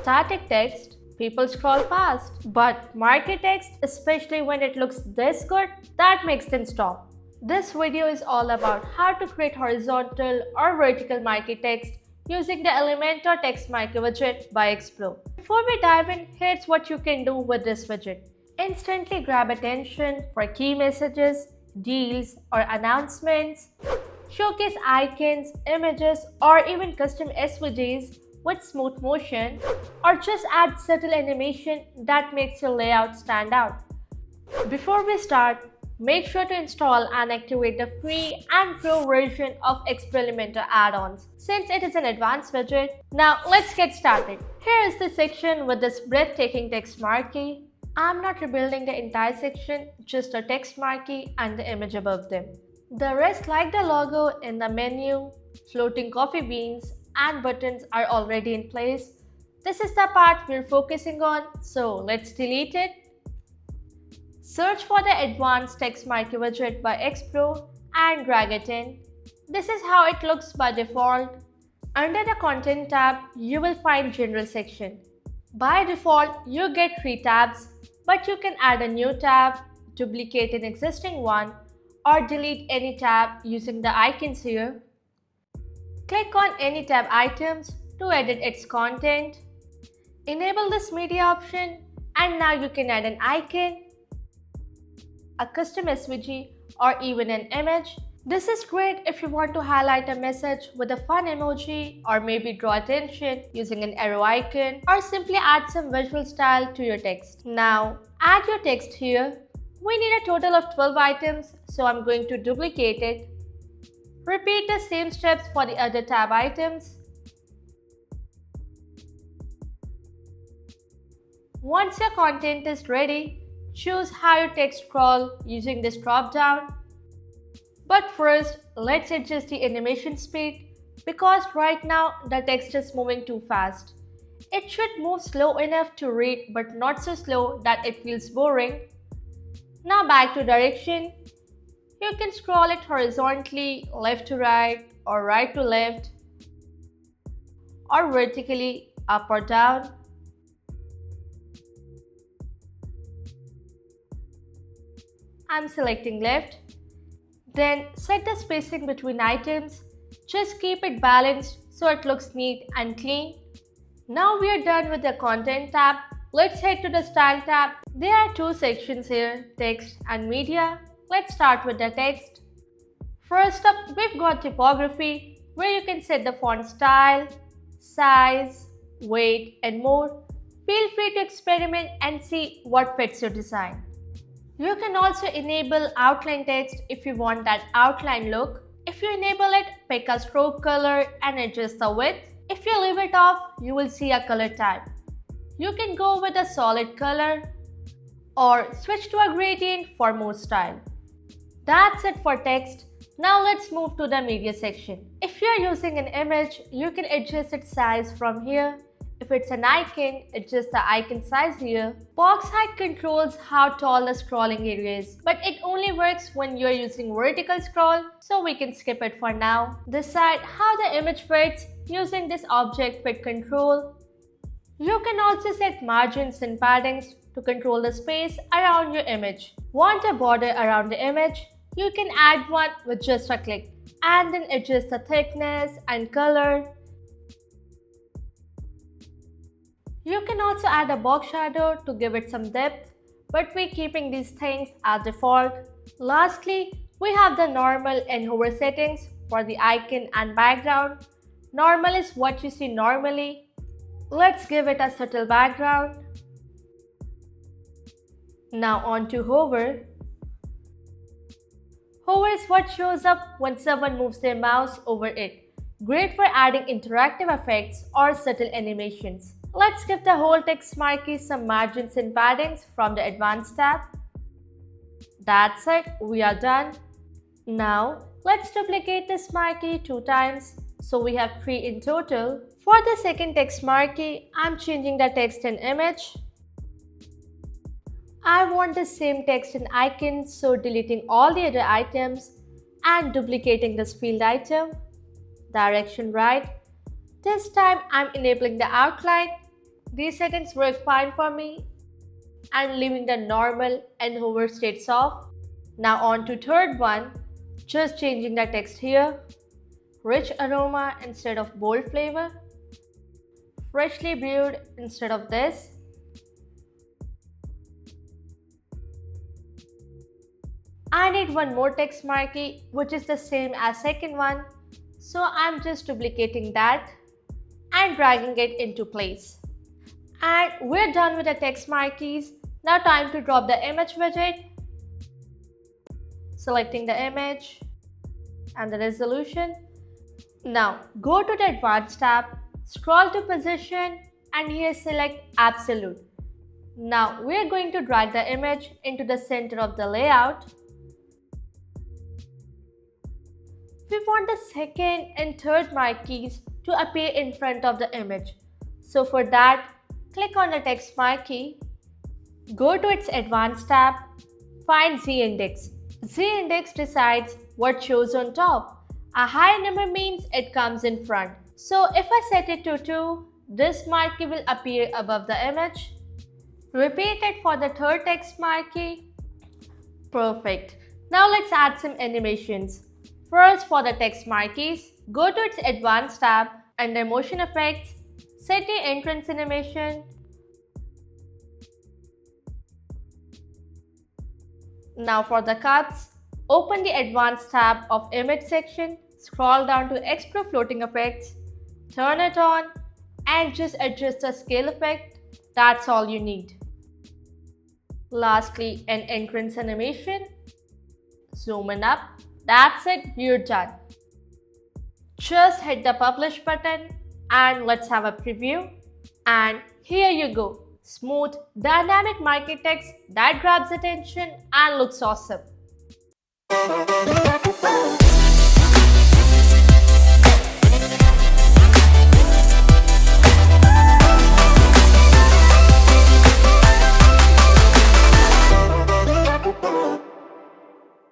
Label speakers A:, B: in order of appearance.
A: static text, people scroll past. But marquee text, especially when it looks this good, that makes them stop. This video is all about how to create horizontal or vertical marquee text using the Elementor Text Marquee widget by Xpro. Before we dive in, here's what you can do with this widget. Instantly grab attention for key messages, deals, or announcements. Showcase icons, images, or even custom SVGs with smooth motion, or just add subtle animation that makes your layout stand out. Before we start, make sure to install and activate the free and pro version of Xpro Elementor add-ons since it is an advanced widget. Now let's get started. Here is the section with this breathtaking text marquee. I'm not rebuilding the entire section, just a text marquee and the image above them. The rest, like the logo in the menu, floating coffee beans, and buttons are already in place. This is the part we're focusing on, so let's delete it. Search for the Advanced Text Marquee widget by Xpro and drag it in. This is how it looks by default. Under the Content tab, you will find General section. By default, you get 3 tabs, but you can add a new tab, duplicate an existing one, or delete any tab using the icons here. Click on any tab items to edit its content. Enable this media option, and now you can add an icon, a custom SVG, or even an image. This is great if you want to highlight a message with a fun emoji, or maybe draw attention using an arrow icon, or simply add some visual style to your text. Now, add your text here. We need a total of 12 items, so I'm going to duplicate it. Repeat the same steps for the other tab items. Once your content is ready, choose how your text scroll using this drop down. But first, let's adjust the animation speed because right now the text is moving too fast. It should move slow enough to read but not so slow that it feels boring. Now back to direction. You can scroll it horizontally, left to right, or right to left, or vertically, up or down. I'm selecting left. Then set the spacing between items. Just keep it balanced so it looks neat and clean. Now we are done with the Content tab. Let's head to the Style tab. There are 2 sections here, text and media. Let's start with the text. First up, we've got typography, where you can set the font style, size, weight, and more. Feel free to experiment and see what fits your design. You can also enable outline text if you want that outline look. If you enable it, pick a stroke color and adjust the width. If you leave it off, you will see a color type. You can go with a solid color or switch to a gradient for more style. That's it for text. Now let's move to the media section. If you're using an image, you can adjust its size from here. If it's an icon, adjust the icon size here. Box height controls how tall the scrolling area is, but it only works when you're using vertical scroll, so we can skip it for now. Decide how the image fits using this object fit control. You can also set margins and paddings to control the space around your image. Want a border around the image? You can add one with just a click and then adjust the thickness and color. You can also add a box shadow to give it some depth, but we're keeping these things as default. Lastly, we have the normal and hover settings for the icon and background. Normal is what you see normally. Let's give it a subtle background. Now on to hover. Hover is what shows up when someone moves their mouse over it. Great for adding interactive effects or subtle animations. Let's give the whole text marquee some margins and paddings from the Advanced tab. That's it, we are done. Now, let's duplicate this marquee 2 times, so we have 3 in total. For the second text marquee, I'm changing the text and image. I want the same text and icon, so deleting all the other items and duplicating this field item. Direction right. This time I'm enabling the outline. These settings work fine for me and leaving the normal and hover states off. Now on to third one, just changing the text here. Rich aroma instead of bold flavor. Freshly brewed instead of this. I need one more text marquee which is the same as second one, so I'm just duplicating that and dragging it into place. And we're done with the text marquees. Now time to drop the image widget. Selecting the image and the resolution. Now go to the advanced tab, scroll to position and here select absolute. Now we're going to drag the image into the center of the layout. We want the second and third marquees to appear in front of the image. So for that, click on the text marquee, go to its advanced tab, find Z-index. Z-index decides what shows on top. A high number means it comes in front. So if I set it to 2, this marquee will appear above the image. Repeat it for the third text marquee. Perfect. Now let's add some animations. First, for the text marquees, go to its advanced tab under motion effects, set the entrance animation. Now for the cuts, open the advanced tab of image section, scroll down to explore floating effects, turn it on and just adjust the scale effect. That's all you need. Lastly, an entrance animation. Zoom in up. That's it, you're done. Just hit the publish button and let's have a preview. And here you go. Smooth, dynamic market text that grabs attention and looks awesome.